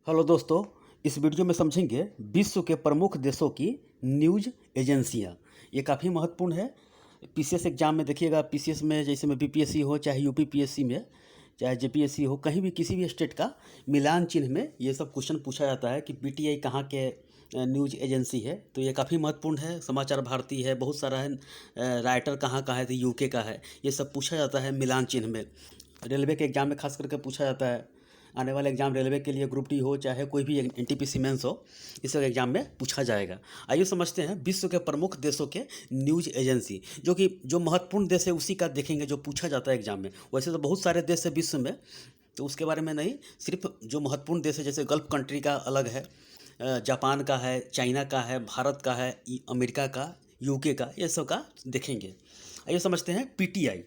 Hello दोस्तों, इस video में समझेंगे विश्व के प्रमुख देशों की न्यूज एजेंसियां। ये काफ़ी महत्वपूर्ण है। पीसीएस एग्जाम में देखिएगा, पीसीएस में जैसे में बीपीएससी हो, चाहे यूपीपीएससी में, चाहे जेपीएससी हो, कहीं भी किसी भी स्टेट का मिलान चिन्ह में ये सब क्वेश्चन पूछा जाता है कि पीटीआई कहाँ के न्यूज एजेंसी है। तो ये काफ़ी महत्वपूर्ण है। समाचार भारती है, बहुत सारा है। राइटर कहाँ का है, तो यूके का है। ये सब पूछा जाता है मिलान चिन्ह में। रेलवे के एग्जाम में खास करके पूछा जाता है। आने वाले एग्जाम रेलवे के लिए ग्रुप डी हो, चाहे कोई भी एनटीपीसी मेंस हो, इस एग्जाम में पूछा जाएगा। आइए समझते हैं विश्व के प्रमुख देशों के न्यूज एजेंसी। जो महत्वपूर्ण देश है उसी का देखेंगे जो पूछा जाता है एग्जाम में। वैसे तो बहुत सारे देश है विश्व में, तो उसके बारे में नहीं, सिर्फ जो महत्वपूर्ण देश है, जैसे गल्फ कंट्री का अलग है, जापान का है, चाइना का है, भारत का है, अमेरिका का, यूके का, ये सब का देखेंगे। आइए समझते हैं PTI,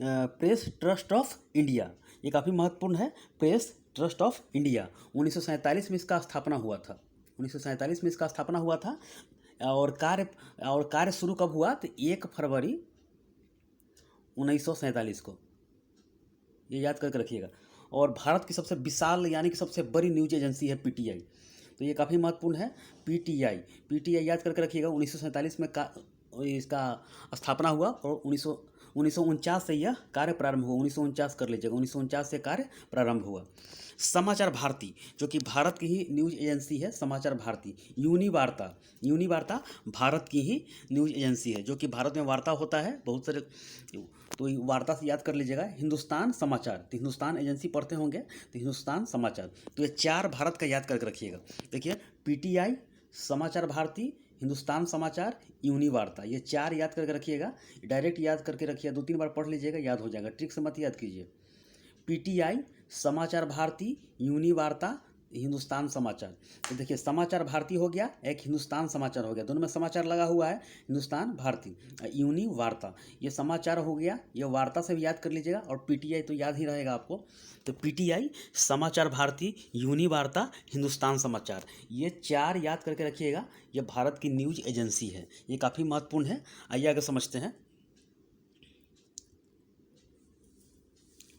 press trust of India. ये काफ़ी महत्वपूर्ण है। प्रेस ट्रस्ट ऑफ इंडिया 1947 में इसका स्थापना हुआ था। 1947 में इसका स्थापना हुआ था। और कार्य शुरू कब हुआ, तो 1 फरवरी 1947 को। ये याद करके रखिएगा। और भारत की सबसे विशाल यानी कि सबसे बड़ी न्यूज एजेंसी है पीटीआई। तो ये काफ़ी महत्वपूर्ण है। पीटीआई याद करके रखिएगा। 1947 में इसका स्थापना हुआ और 1949 से यह कार्य प्रारंभ हुआ। 1949 कर लीजिएगा, 1949 से कार्य प्रारंभ हुआ। समाचार भारती, जो कि भारत की ही न्यूज एजेंसी है। समाचार भारती। यूनिवार्ता भारत की ही न्यूज एजेंसी है, जो कि भारत में वार्ता होता है बहुत सारे। तो वार्ता से याद कर लीजिएगा। हिंदुस्तान समाचार, तो हिंदुस्तान एजेंसी पढ़ते होंगे, तो हिंदुस्तान समाचार। तो ये 4 भारत का याद करके रखिएगा। देखिए, पीटीआई, समाचार भारती, हिंदुस्तान समाचार, यूनिवार्ता, ये 4 याद करके रखिएगा। डायरेक्ट याद करके रखिए, 2-3 बार पढ़ लीजिएगा, याद हो जाएगा। ट्रिक से मत याद कीजिए। पीटीआई, समाचार भारती, यूनिवार्ता, हिंदुस्तान समाचार। तो देखिए, समाचार भारती हो गया, एक हिंदुस्तान समाचार हो गया, दोनों में समाचार लगा हुआ है। हिंदुस्तान भारती, यूनिवार्ता, ये समाचार हो गया। ये वार्ता से भी याद कर लीजिएगा, और पीटीआई तो याद ही रहेगा आपको। तो पीटीआई, समाचार भारती, यूनिवार्ता, हिंदुस्तान समाचार, ये 4 याद करके रखिएगा। ये भारत की न्यूज एजेंसी है। ये काफ़ी महत्वपूर्ण है। आइए आगे समझते हैं।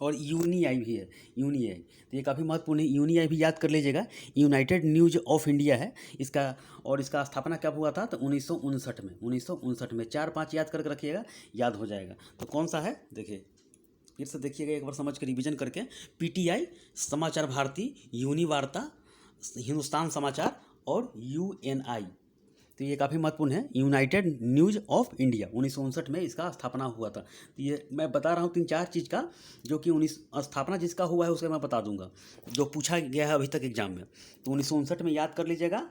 और यूनिआई भी है, यूनिआई, तो ये काफ़ी महत्वपूर्ण है। यूनिआई भी याद कर लीजिएगा। यूनाइटेड न्यूज ऑफ इंडिया है इसका। और इसका स्थापना कब हुआ था, तो 1959 में। 1959 में 4-5 याद करके रखिएगा, याद हो जाएगा। तो कौन सा है, देखिए फिर से देखिएगा एक बार समझ कर रिविजन करके। पीटीआई, समाचार भारती, यूनिवार्ता, हिंदुस्तान समाचार और यूएनआई। तो ये काफ़ी महत्वपूर्ण है। यूनाइटेड न्यूज ऑफ इंडिया 1959 में इसका स्थापना हुआ था। तो ये मैं बता रहा हूँ 3-4 चीज़ का, जो कि स्थापना जिसका हुआ है उसका मैं बता दूंगा, जो पूछा गया है अभी तक एग्जाम में। तो 1959 में याद कर लीजिएगा।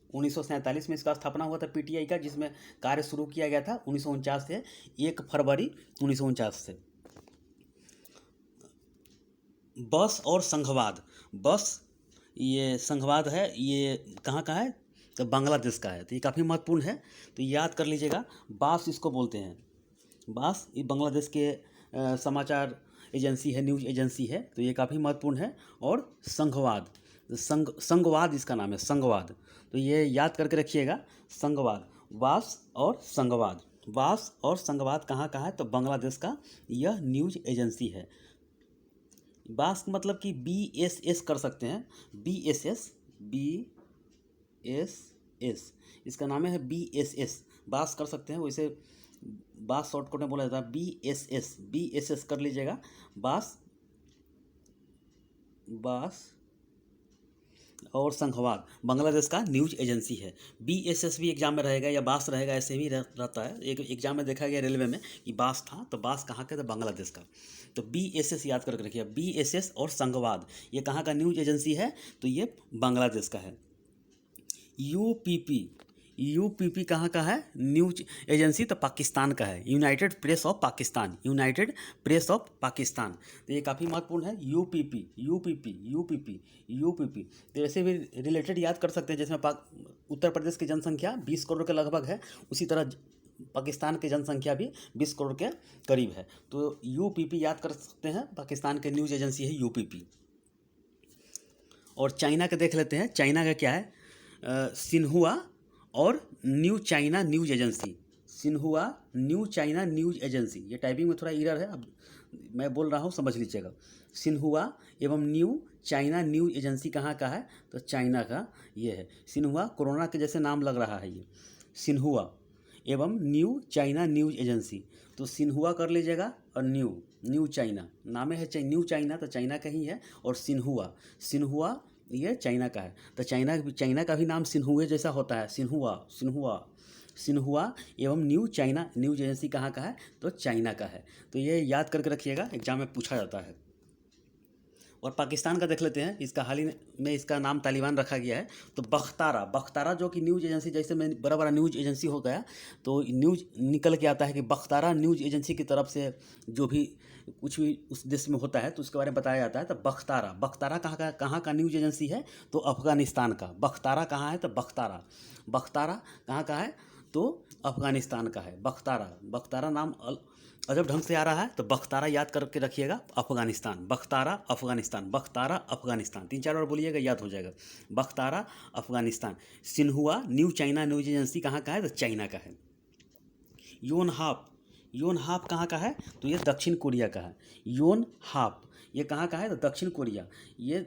1947 में इसका स्थापना हुआ था पीटीआई का, जिसमें कार्य शुरू किया गया था 1949 से, 1 फरवरी 1949 से। बस और संघवाद। बस, ये संघवाद है, ये कहाँ का है, तो बांग्लादेश का है। तो ये काफ़ी महत्वपूर्ण है, तो याद कर लीजिएगा। बास इसको बोलते हैं। बास ये बांग्लादेश के समाचार एजेंसी है, न्यूज एजेंसी है। तो ये काफ़ी महत्वपूर्ण है। और संघवाद, संघवाद इसका नाम है, संघवाद। तो ये याद करके रखिएगा, संघवाद। वास और संघवाद, वास और संघवाद कहाँ का है, तो बांग्लादेश का यह न्यूज एजेंसी है। बास मतलब कि BSS कर सकते हैं, BSS, BSS, इसका नाम है BSS, बास कर सकते हैं। वैसे बास शॉर्टकट में बोला जाता है BSS कर लीजिएगा। बास और संघवाद बांग्लादेश का न्यूज एजेंसी है। BSS भी एग्जाम में रहेगा या बास रहेगा, ऐसे भी रहता है। एक एग्जाम में देखा गया रेलवे में कि बास था, तो बास कहाँ का, तो बांग्लादेश का। तो BSS याद करके रखिए। BSS और संघवाद ये कहाँ का न्यूज एजेंसी है, तो ये बांग्लादेश का है। यूपीपी कहाँ का है न्यूज एजेंसी, तो पाकिस्तान का है। United press of Pakistan, United press of Pakistan. तो ये काफ़ी महत्वपूर्ण है। यूपीपी। तो ऐसे भी रिलेटेड याद कर सकते हैं, जैसे उत्तर प्रदेश की जनसंख्या 20 करोड़ के लगभग है, उसी तरह पाकिस्तान की जनसंख्या भी 20 करोड़ के करीब है। तो यूपीपी याद कर सकते हैं, पाकिस्तान के न्यूज एजेंसी है यूपीपी। और चाइना के देख लेते हैं। चाइना का क्या है, सिन्हुआ और new China news agency. Xinhua new China news agency. ये टाइपिंग में थोड़ा एरर है, अब मैं बोल रहा हूँ, समझ लीजिएगा। सिन्हुआ एवं न्यू चाइना न्यूज एजेंसी कहाँ का है? तो चाइना का ये है। सिन्हुआ कोरोना के जैसे नाम लग रहा है ये, सिन्हुआ एवं न्यू चाइना न्यूज एजेंसी। तो सिन्हुआ कर लीजिएगा और न्यू चाइना नामे है, न्यू चाइना तो चाइना का ही है, और सिन्हुआ ये चाइना का है। तो चाइना का भी नाम सिन्हुए जैसा होता है, सिन्हुआ एवं न्यू चाइना न्यूज एजेंसी कहाँ का है? तो चाइना का है। तो ये याद करके रखिएगा, एग्जाम में पूछा जाता है। और पाकिस्तान का देख लेते हैं, इसका हाल ही में इसका नाम तालिबान रखा गया है। तो बख्तारा जो कि न्यूज एजेंसी, जैसे मैं बड़ा न्यूज एजेंसी हो गया, तो न्यूज निकल के आता है कि बख्तारा न्यूज एजेंसी की तरफ से जो भी कुछ भी उस देश में होता है तो उसके बारे में बताया जाता है। तो बख्तारा कहाँ का न्यूज एजेंसी है? तो अफगानिस्तान का। बख्तारा कहाँ है? तो बख्तारा कहाँ का है? तो अफगानिस्तान का है। बख्तारा नाम अजब ढंग से आ रहा है, तो बख्तारा याद करके रखिएगा। अफगानिस्तान, बख्तारा अफगानिस्तान 3-4 बार बोलिएगा, याद हो जाएगा। Bakhtar Afghanistan. Xinhua new China news agency कहाँ का है? तो चाइना का है। योनहाप कहाँ का है? तो ये दक्षिण कोरिया का है। योनहाप ये कहाँ का है? तो दक्षिण कोरिया। ये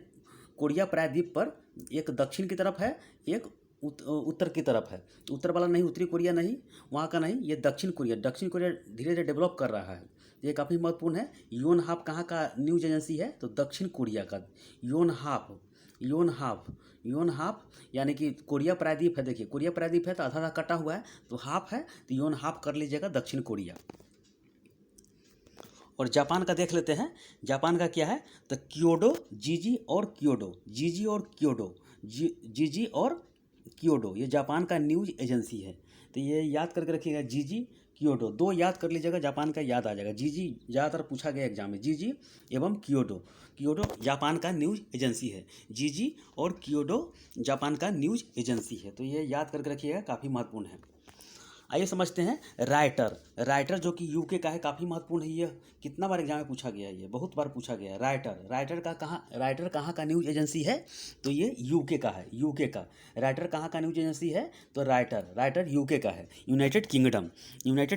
कोरिया प्रायद्वीप पर एक दक्षिण की तरफ है, एक उत्तर की तरफ है। उत्तर वाला नहीं, उत्तरी कोरिया नहीं, वहाँ का नहीं, ये दक्षिण कोरिया धीरे धीरे डेवलप कर रहा है। ये काफ़ी महत्वपूर्ण है। योनहाप कहाँ का न्यूज एजेंसी है? तो दक्षिण कोरिया का। योनहाप यानी कि कोरिया प्रायद्वीप है। देखिए कोरिया प्रायद्वीप है तो आधा कटा हुआ है, तो हाफ है, तो योनहाप कर लीजिएगा, दक्षिण कोरिया। और जापान का देख लेते हैं। जापान का क्या है? तो क्योडो, जीजी और क्योडो ये जापान का न्यूज एजेंसी है। तो ये याद करके रखिएगा, जीजी क्योडो, 2 याद कर लीजिएगा, जापान का याद आ जाएगा। जीजी ज़्यादातर पूछा गया एग्जाम में, जीजी एवं क्योडो जापान का न्यूज एजेंसी है। जीजी और क्योडो जापान का न्यूज एजेंसी है। तो ये याद करके रखिएगा, काफ़ी महत्वपूर्ण है। आइए समझते हैं राइटर जो कि यूके का है, काफ़ी महत्वपूर्ण है। ये कितना बार एग्जाम में पूछा गया है, ये बहुत बार पूछा गया है। राइटर कहाँ का न्यूज एजेंसी है? तो ये यूके का है, यूके का। राइटर कहाँ का न्यूज एजेंसी है? तो राइटर यूके का है। यूनाइटेड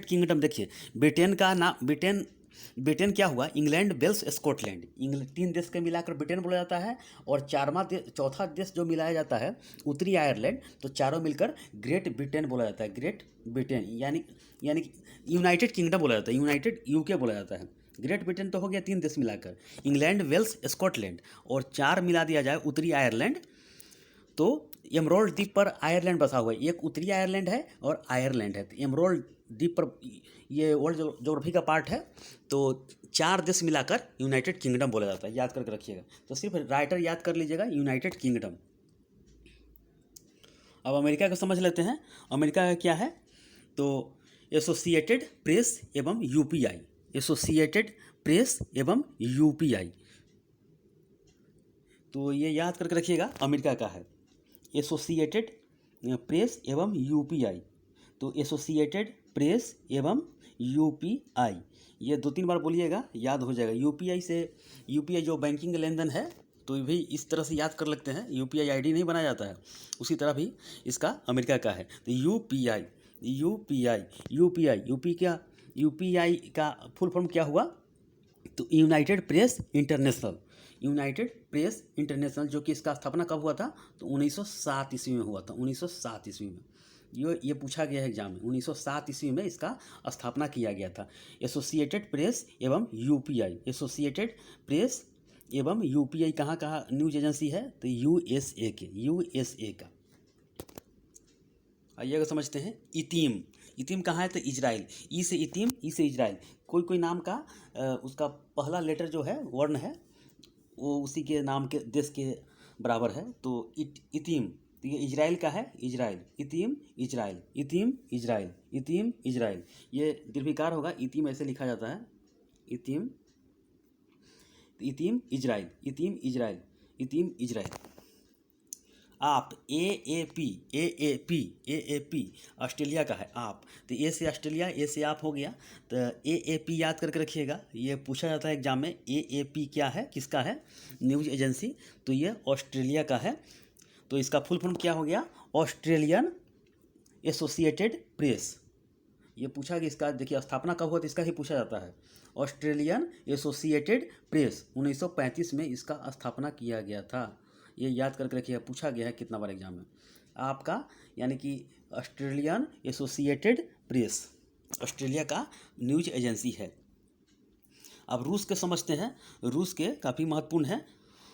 किंगडम देखिए, ब्रिटेन क्या हुआ? इंग्लैंड, वेल्स, स्कॉटलैंड, 3 देश के मिलाकर ब्रिटेन बोला जाता है। और चौथा देश जो मिलाया जाता है उत्तरी आयरलैंड, तो चारों मिलकर ग्रेट ब्रिटेन बोला जाता है। ग्रेट ब्रिटेन यानी यूनाइटेड किंगडम बोला जाता है, यूनाइटेड यूके बोला जाता है। ग्रेट ब्रिटेन तो हो गया 3 देश मिलाकर, इंग्लैंड, वेल्स, स्कॉटलैंड, और 4 मिला दिया जाए उत्तरी आयरलैंड, तो एमरोल्ड द्वीप पर आयरलैंड बसा हुआ है। एक उत्तरी आयरलैंड है और आयरलैंड है। तो एमरोल्ड द्वीप पर ये वर्ल्ड ज्योग्राफी का पार्ट है। तो 4 देश मिलाकर यूनाइटेड किंगडम बोला जाता है, याद करके रखिएगा। तो सिर्फ राइटर याद कर लीजिएगा, यूनाइटेड किंगडम। अब अमेरिका को समझ लेते हैं। अमेरिका का क्या है? तो एसोसिएटेड प्रेस एवं यूपीआई, तो ये याद करके रखिएगा, अमेरिका का है एसोसिएटेड प्रेस एवं यूपीआई। तो एसोसिएटेड प्रेस एवं यूपीआई, ये 2-3 बार बोलिएगा, याद हो जाएगा। यूपीआई जो बैंकिंग लेन देन है, तो भी इस तरह से याद कर लेते हैं। यूपीआई आईडी नहीं बनाया जाता है, उसी तरह भी इसका अमेरिका का है। तो यूपीआई का फुल फॉर्म क्या हुआ? तो यूनाइटेड प्रेस इंटरनेशनल, जो कि इसका स्थापना कब हुआ था? तो 1907 ईस्वी में हुआ था। 1907 ईस्वी में ये पूछा गया है एग्जाम में। 1907 ईस्वी में इसका स्थापना किया गया था। एसोसिएटेड प्रेस एवं यूपीआई कहाँ का न्यूज एजेंसी है? तो यूएसए का। आइएगा समझते हैं। इतीम कहाँ है? तो इजराइल। ई से इजराइल। कोई नाम का उसका पहला लेटर जो है, वर्ण है, वो उसी के नाम के देश के बराबर है। तो इतीम, तो ये इजराइल का है। इतीम इजराइल, ये दीर्घिकार होगा। इतीम ऐसे लिखा जाता है, इतीम इजराइल। आप एएपी ऑस्ट्रेलिया का है। आप तो ए से ऑस्ट्रेलिया, ए से आप हो गया। तो एएपी याद करके रखिएगा, ये पूछा जाता है एग्जाम में। एएपी क्या है, किसका है न्यूज एजेंसी? तो ये ऑस्ट्रेलिया का है। तो इसका फुल फॉर्म क्या हो गया? ऑस्ट्रेलियन एसोसिएटेड प्रेस, ये पूछा कि इसका देखिए स्थापना कब हुआ तो इसका ही पूछा जाता है। ऑस्ट्रेलियन एसोसिएटेड प्रेस 1935 में इसका स्थापना किया गया था। ये याद करके रखिएगा, पूछा गया है कितना बार एग्जाम में आपका, यानी कि ऑस्ट्रेलियन एसोसिएटेड प्रेस ऑस्ट्रेलिया का न्यूज एजेंसी है। अब रूस के समझते हैं, रूस के काफ़ी महत्वपूर्ण है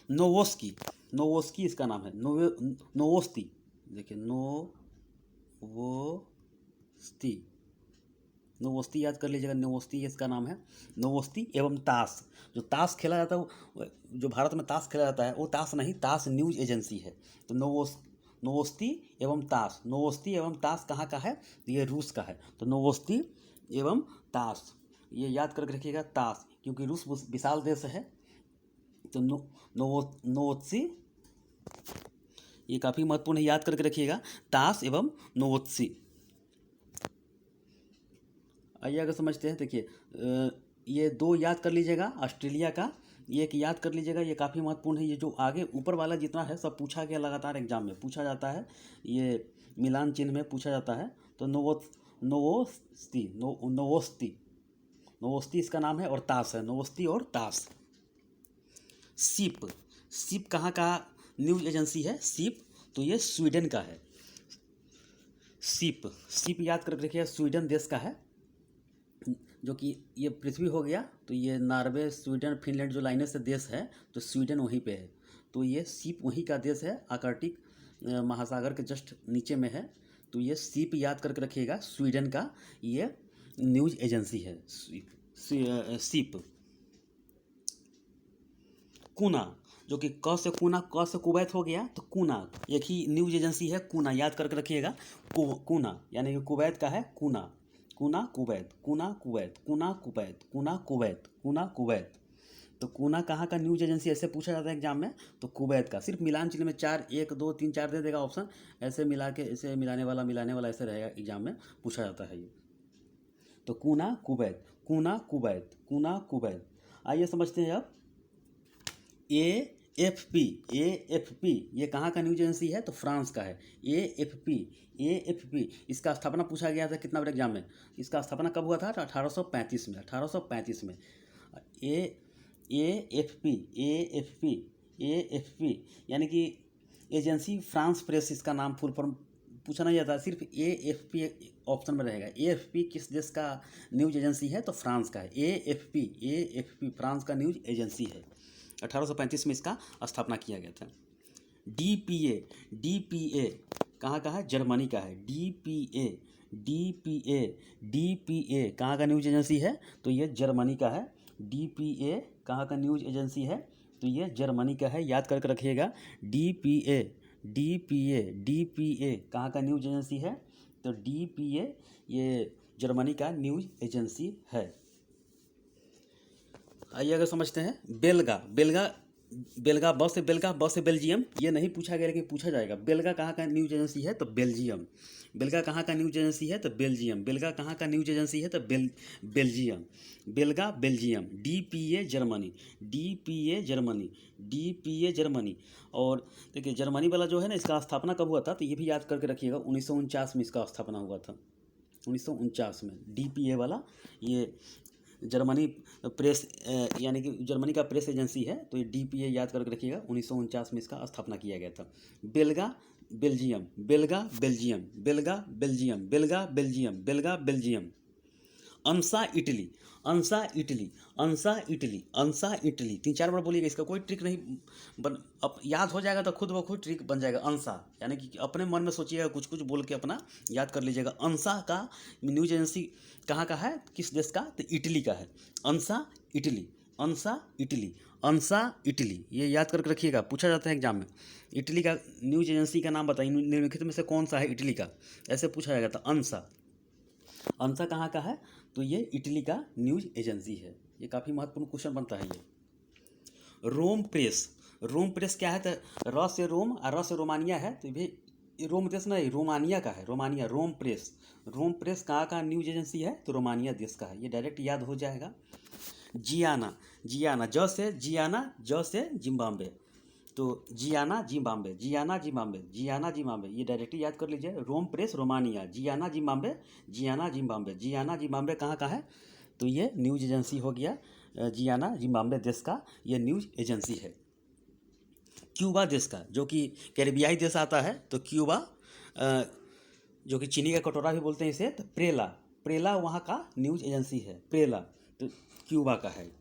नोवोस्की। नोवोस्की इसका नाम है, नोवोस्ती, देखिए नोवोस्ती, नोवोस्ती याद कर लीजिएगा, नोवोस्ती इसका नाम है। नोवोस्ती एवं तास, जो ताश खेला जाता है जो भारत में ताश खेला जाता है वो ताश नहीं, ताश न्यूज एजेंसी है। तो नोवोस्ती एवं ताश, नोवोस्ती एवं ताश कहाँ का है, ये रूस का है। तो नोवोस्ती एवं ताश ये याद करके रखिएगा, ताश, क्योंकि रूस विशाल देश है। तो नोवोत्सी ये काफ़ी महत्वपूर्ण है, याद करके रखिएगा, ताश एवं नोवोत्सी। आइए अगर समझते हैं, देखिए ये दो याद कर लीजिएगा ऑस्ट्रेलिया का, ये एक याद कर लीजिएगा, ये काफ़ी महत्वपूर्ण है। ये जो आगे ऊपर वाला जितना है सब पूछा गया, लगातार एग्जाम में पूछा जाता है, ये मिलान चिन्ह में पूछा जाता है। तो नोवोस्ती इसका नाम है, और ताश है, नोवोस्ती और ताश। सीप कहाँ का न्यूज एजेंसी है, सीप, तो ये स्वीडन का है। सीप याद करके रखिए, स्वीडन देश का है, जो कि ये पृथ्वी हो गया, तो ये नॉर्वे, स्वीडन, फिनलैंड जो लाइनें से देश है, तो स्वीडन वहीं पे है। तो ये सीप वहीं का देश है, आर्कटिक महासागर के जस्ट नीचे में है। तो ये सीप याद करके रखिएगा, स्वीडन का ये न्यूज एजेंसी है सीप। कूना, जो कि क से कूना, क से कुवैत हो गया, तो कूना एक ही न्यूज एजेंसी है, कूना याद करके रखिएगा। कूना यानी कि कुवैत का है, कूना कुवैत, कूना कुवैत। तो कूना कहाँ का न्यूज एजेंसी, ऐसे पूछा जाता है एग्जाम में, तो कुवैत का। सिर्फ मिलान चिन्ह में 4 1 2 3 4 दे देगा ऑप्शन, ऐसे मिला के ऐसे मिलाने वाला ऐसे रहेगा, एग्जाम में पूछा जाता है ये। तो कूना कुवैत। आइए समझते हैं अब AFP ये कहाँ का न्यूज एजेंसी है, तो फ्रांस का है। AFP इसका स्थापना पूछा गया था कितना बार एग्जाम में, इसका स्थापना कब हुआ था, 1835 में। AFP यानी कि एजेंसी फ्रांस प्रेस, इसका नाम फुल फॉर्म पूछा नहीं जाता, सिर्फ AFP ऑप्शन में रहेगा। AFP किस देश का न्यूज एजेंसी है, तो फ्रांस का है। AFP फ्रांस का न्यूज एजेंसी है। 1835 में इसका स्थापना किया गया था। DPA कहाँ का है, जर्मनी का है। DPA कहाँ का न्यूज एजेंसी है, तो ये जर्मनी का है। DPA कहाँ का न्यूज एजेंसी है, तो ये जर्मनी का है, याद करके रखिएगा। DPA कहाँ का न्यूज एजेंसी है, तो DPA ये जर्मनी का न्यूज एजेंसी है। आइए अगर समझते हैं बेलगा ब से बेल्जियम, ये नहीं पूछा गया लेकिन पूछा जाएगा। बेलगा कहाँ का न्यूज एजेंसी है, तो बेल्जियम। बेलगा कहाँ का न्यूज एजेंसी है, तो बेल्जियम। बेलगा कहाँ का न्यूज एजेंसी है, तो बेल्जियम। बेलगा बेल्जियम। DPA Germany. और देखिए जर्मनी वाला जो है ना, इसका स्थापना कब हुआ था, तो ये भी याद करके रखिएगा, 1949 में इसका स्थापना हुआ था, 1949 में। DPA वाला ये जर्मनी प्रेस यानी कि जर्मनी का प्रेस एजेंसी है, तो ये DPA याद करके रखिएगा, 1949 में इसका स्थापना किया गया था। बेलगा बेल्जियम। अंसा इटली 3-4 बार बोलिएगा, इसका कोई ट्रिक नहीं अब याद हो जाएगा, तो खुद ब खुद ट्रिक बन जाएगा। अंसा यानी कि अपने मन में सोचिएगा, कुछ बोल के अपना याद कर लीजिएगा। अंसा का न्यूज एजेंसी कहाँ का है, किस देश का, तो इटली का है। अंसा इटली ये याद करके रखिएगा, पूछा जाता है एग्जाम में। इटली का न्यूज एजेंसी का नाम बताइए, निम्नलिखित में से कौन सा है इटली का, ऐसे पूछा जाएगा। तो अंसा कहाँ का है, तो ये इटली का न्यूज एजेंसी है। ये काफ़ी महत्वपूर्ण क्वेश्चन बनता है ये। रोम प्रेस क्या है, तो र से रोम और र से रोमानिया है, तो ये रोम देश नहीं, रोमानिया का है। रोम प्रेस कहाँ का न्यूज एजेंसी है, तो रोमानिया देश का है। ये डायरेक्ट याद हो जाएगा। जियाना ज से जिम्बाब्वे। तो Ziana Zimbabwe, Ziana Zimbabwe, Ziana Zimbabwe, ये डायरेक्टली याद कर लीजिए। Rompres Romania, Ziana Zimbabwe, Ziana Zimbabwe, Ziana Zimbabwe कहाँ का है? तो ये न्यूज एजेंसी हो गया। जियाना जिम्बाब्वे देश का ये न्यूज एजेंसी है। क्यूबा देश का, जो कि कैरिबियाई देश आता है, तो क्यूबा जो कि चीनी का कटोरा भी बोलते हैं इसे, तो प्रेला, प्रेला वहाँ का न्यूज एजेंसी है, प्रेला, तो क्यूबा का है।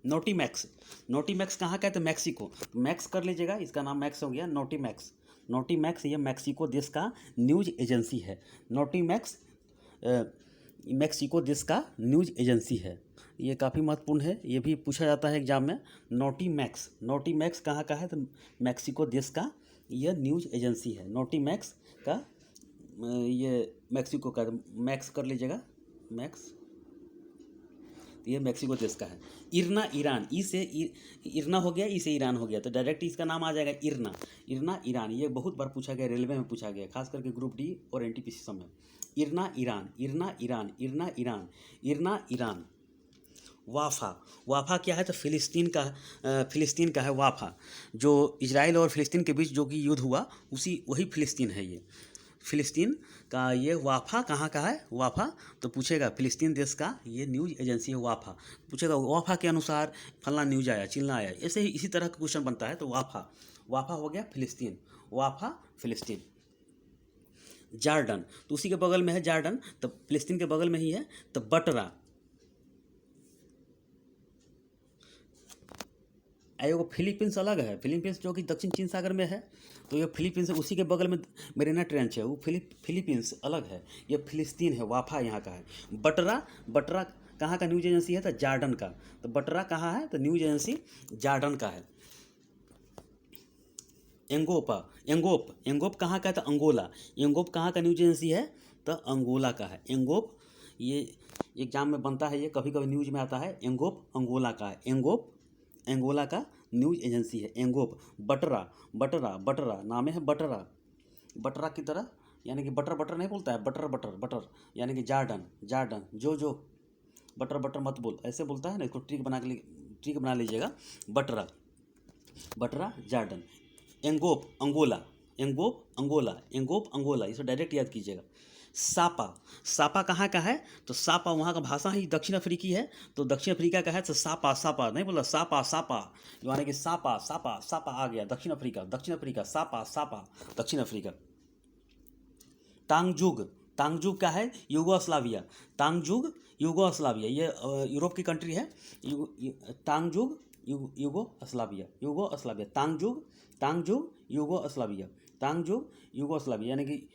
नोटीमैक्स, नोटीमैक्स कहाँ का है? तो मैक्सिको, मैक्स कर लीजिएगा, इसका नाम मैक्स हो गया। नोटीमैक्स, नोटीमैक्स ये मैक्सिको देश का न्यूज एजेंसी है। नोटीमैक्स मैक्सिको देश का न्यूज एजेंसी है। ये काफ़ी महत्वपूर्ण है, ये भी पूछा जाता है एग्जाम में। नोटीमैक्स, नोटीमैक्स कहाँ का है? तो मैक्सिको देश का यह न्यूज एजेंसी है। नोटीमैक्स का ये मैक्सिको का, मैक्स कर लीजिएगा, मैक्स, तो ये मैक्सिको देश का है। इरना ईरान, ई से इरना हो गया, ई से ईरान हो गया, तो डायरेक्ट इसका नाम आ जाएगा इरना, इरना ईरान। ये बहुत बार पूछा गया, रेलवे में पूछा गया, खास करके ग्रुप डी और एनटीपीसी समय। इरना ईरान, इरना ईरान, इरना ईरान, इरना ईरान। वाफा, वाफा क्या है? तो फिलिस्तीन का है वाफा, जो इजराइल और फिलिस्तीन के बीच जो कि युद्ध हुआ, वही फिलिस्तीन है। ये फिलिस्तीन का ये वाफा कहाँ का है? वाफा, तो पूछेगा फिलिस्तीन देश का ये न्यूज एजेंसी है वाफा, पूछेगा वाफा के अनुसार फलना न्यूज आया, चिल्ला आया, ऐसे ही इसी तरह का क्वेश्चन बनता है। तो वाफा, वाफा हो गया फिलिस्तीन, वाफा फिलिस्तीन। जार्डन, तो उसी के बगल में है जार्डन, तो फिलिस्तीन के बगल में ही है। तो बटरा, एगो फिलीपींस अलग है, फिलीपींस जो कि दक्षिण चीन सागर में है, तो ये फिलीपींस है, उसी के बगल में मेरिना ट्रेंच है, वो फिलीपींस अलग है, ये फिलिस्तीन है, वाफा यहाँ का है। बटरा, बटरा कहाँ का न्यूज एजेंसी है? तो जार्डन का, तो बटरा कहाँ है? तो न्यूज एजेंसी जार्डन का है। एंगोपा, एंगोप, एंगोप कहाँ का है? तो अंगोला, एंगोप कहाँ का न्यूज एजेंसी है? तो अंगोला का है। एंगोप ये एग्जाम में बनता है, ये कभी कभी न्यूज में आता है। एंगोप अंगोला का है, एंगोप एंगोला का न्यूज एजेंसी है एंगोप। बटरा, बटरा, बटरा नाम है बटरा, बटरा की तरह, यानी कि बटर बटर नहीं बोलता है, बटर बटर बटर, यानी कि जार्डन, जार्डन, जो बटर बटर मत बोल, ऐसे बोलता है ना, इसको ट्रिक बना लीजिएगा। बटरा, बटरा जार्डन। एंगोप अंगोला, एंगोप अंगोला, एंगोप अंगोला, इसे डायरेक्ट याद कीजिएगा। सापा, सापा कहाँ का है? तो सापा वहाँ का भाषा ही दक्षिण अफ्रीकी है, तो दक्षिण अफ्रीका का है। तो सापा, सापा नहीं बोला, सापा सापा, यानी कि सापा सापा, सापा आ गया दक्षिण अफ्रीका, दक्षिण अफ्रीका, सापा सापा दक्षिण अफ्रीका। तांगजुग, तांगजुग का है? यूगोस्लाविया, तांगजुग यूगोस्लाविया, ये यूरोप की कंट्री है। तांगजुग यूगोस्लाविया, यूगोस्लाविया, तांगजुग, तांगजुग यूगोस्लाविया, तांगजुग यूगोस्लाविया, यानी कि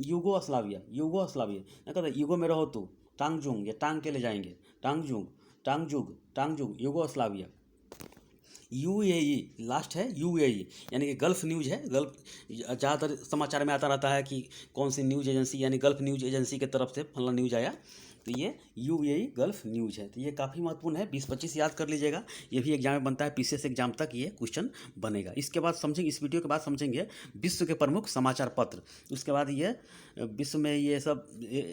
यूगोस्लाविया, यूगोस्लाविया ना, कहता यूगो में रहो तू, टांगजुंग, ये टांग के ले जाएंगे, टांगजुंग, टांगजुग, टांगजुग यूगोस्लाविया। यूएई लास्ट है, यूएई यानी कि गल्फ न्यूज है। गल्फ ज़्यादातर समाचार में आता रहता है कि कौन सी न्यूज एजेंसी, यानी गल्फ न्यूज एजेंसी के तरफ से फलना न्यूज आया, तो ये यूएई गल्फ न्यूज है। तो ये काफ़ी महत्वपूर्ण है, 20-25 याद कर लीजिएगा, ये भी एग्जाम में बनता है, पीसीएस एग्जाम तक ये क्वेश्चन बनेगा। इसके बाद समझेंगे, इस वीडियो के बाद समझेंगे विश्व के प्रमुख समाचार पत्र, उसके बाद ये विश्व में ये सब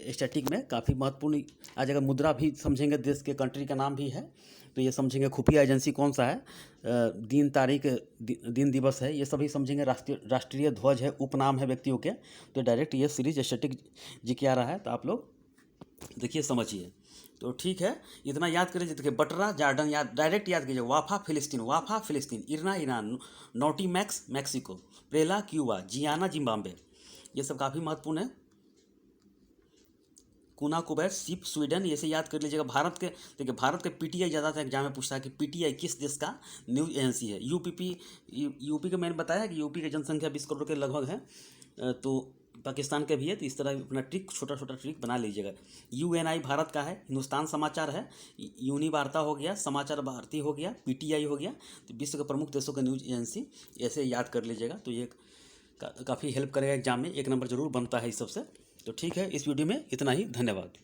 स्टैटिक में काफ़ी महत्वपूर्ण आ जाएगा। मुद्रा भी समझेंगे, देश के कंट्री का नाम भी है, तो ये समझेंगे। खुफिया एजेंसी कौन सा है, दिन तारीख दिन दिवस है, ये सभी समझेंगे। राष्ट्रीय ध्वज है, उपनाम है व्यक्तियों के, तो डायरेक्ट ये सीरीज स्टैटिक जी के आ रहा है, तो आप लोग देखिए समझिए। तो ठीक है, इतना याद करिए। देखिए बटरा जार्डन याद, डायरेक्ट याद कीजिए। वाफा फिलिस्तीन, वाफा फिलिस्तीन। इरना Iran, नोटीमैक्स Mexico, प्रेला Cuba, Ziana Zimbabwe, ये सब काफ़ी महत्वपूर्ण है। कुना कुवैत, सिप स्वीडन, ये से याद कर लीजिएगा। भारत के देखिए, भारत के पीटीआई ज़्यादातर एग्जाम में पूछता है कि पीटीआई किस देश का न्यूज एजेंसी है। यूपी का मैंने बताया कि यूपी की जनसंख्या 20 करोड़ के लगभग है, तो पाकिस्तान का भी है, तो इस तरह अपना ट्रिक, छोटा छोटा ट्रिक बना लीजिएगा। यूएनआई भारत का है, हिंदुस्तान समाचार है, यूनिवार्ता हो गया, समाचार भारती हो गया, पीटीआई हो गया, तो विश्व के प्रमुख देशों का न्यूज एजेंसी, ऐसे याद कर लीजिएगा। तो ये काफ़ी हेल्प करेगा एग्जाम में, 1 नंबर जरूर बनता है इस सबसे। तो ठीक है, इस वीडियो में इतना ही, धन्यवाद।